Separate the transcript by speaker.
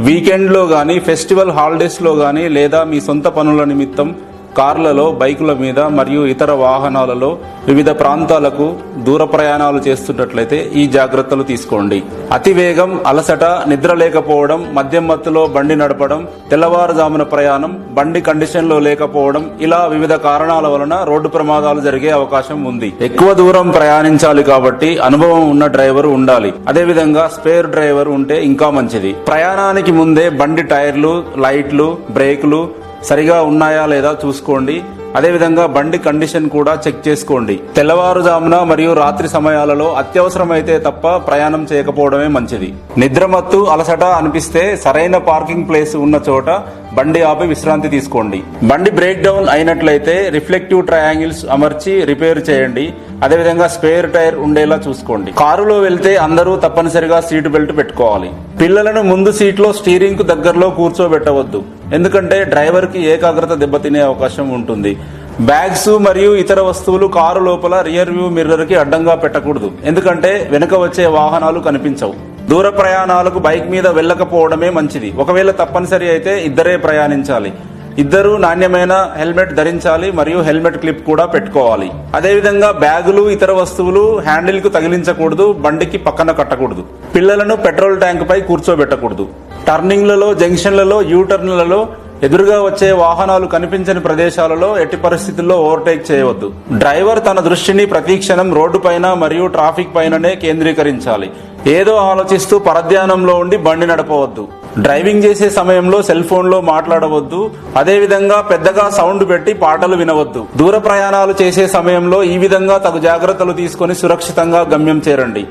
Speaker 1: వీకెండ్లో గానీ, ఫెస్టివల్ హాలిడేస్లో గానీ లేదా మీ సొంత పనుల నిమిత్తం కార్లలో, బైకుల మీద మరియు ఇతర వాహనాలలో వివిధ ప్రాంతాలకు దూర ప్రయాణాలు చేస్తున్నట్లయితే ఈ జాగ్రత్తలు తీసుకోండి. అతివేగం, అలసట, నిద్ర లేకపోవడం, మద్యం మత్తులో బండి నడపడం, తెల్లవారుజామున ప్రయాణం, బండి కండిషన్లో లేకపోవడం ఇలా వివిధ కారణాల వలన రోడ్డు ప్రమాదాలు జరిగే అవకాశం ఉంది. ఎక్కువ దూరం ప్రయాణించాలి కాబట్టి అనుభవం ఉన్న డ్రైవర్ ఉండాలి. అదేవిధంగా స్పేర్ డ్రైవర్ ఉంటే ఇంకా మంచిది. ప్రయాణానికి ముందే బండి టైర్లు, లైట్లు, బ్రేకులు సరిగా ఉన్నాయా లేదా చూసుకోండి. అదేవిధంగా బండి కండిషన్ కూడా చెక్ చేసుకోండి. తెల్లవారుజామున మరియు రాత్రి సమయాలలో అత్యవసరమైతే తప్ప ప్రయాణం చేయకపోవడమే మంచిది. నిద్రమత్తు, అలసట అనిపిస్తే సరైన పార్కింగ్ ప్లేస్ ఉన్న చోట బండి ఆపి విశ్రాంతి తీసుకోండి. బండి బ్రేక్ డౌన్ అయినట్లయితే రిఫ్లెక్టివ్ ట్రయాంగిల్స్ అమర్చి రిపేర్ చేయండి. అదేవిధంగా స్పేర్ టైర్ ఉండేలా చూసుకోండి. కారులో వెళ్తే అందరూ తప్పనిసరిగా సీటు బెల్ట్ పెట్టుకోవాలి. పిల్లలను ముందు సీట్లో స్టీరింగ్ కు దగ్గరలో కూర్చోబెట్టవద్దు, ఎందుకంటే డ్రైవర్ కి ఏకాగ్రత దెబ్బతినే అవకాశం ఉంటుంది. బ్యాగ్స్ మరియు ఇతర వస్తువులు కారు లోపల రియర్ వ్యూ మిర్రర్ కి అడ్డంగా పెట్టకూడదు, ఎందుకంటే వెనుక వచ్చే వాహనాలు కనిపించవు. దూర ప్రయాణాలకు బైక్ మీద వెళ్ళకపోవడమే మంచిది. ఒకవేళ తప్పనిసరి అయితే ఇద్దరే ప్రయాణించాలి. ఇద్దరు నాణ్యమైన హెల్మెట్ ధరించాలి మరియు హెల్మెట్ క్లిప్ కూడా పెట్టుకోవాలి. అదేవిధంగా బ్యాగులు, ఇతర వస్తువులు హ్యాండిల్ కు తగిలించకూడదు, బండికి పక్కన కట్టకూడదు. పిల్లలను పెట్రోల్ ట్యాంక్ పై కూర్చోబెట్టకూడదు. టర్నింగ్లలో, జంక్షన్లలో, యూటర్న్లలో ఎదురుగా వచ్చే వాహనాలు కనిపించని ప్రదేశాలలో ఎట్టి పరిస్థితుల్లో ఓవర్టేక్ చేయవద్దు. డ్రైవర్ తన దృష్టిని ప్రతి క్షణం రోడ్డు పైన మరియు ట్రాఫిక్ పైననే కేంద్రీకరించాలి. ఏదో ఆలోచిస్తూ పరధ్యానంలో ఉండి బండి నడపవద్దు. డ్రైవింగ్ చేసే సమయంలో సెల్ ఫోన్ లో మాట్లాడవద్దు. అదేవిధంగా పెద్దగా సౌండ్ పెట్టి పాటలు వినవద్దు. దూర ప్రయాణాలు చేసే సమయంలో ఈ విధంగా తగు జాగ్రత్తలు తీసుకొని సురక్షితంగా గమ్యం చేరండి.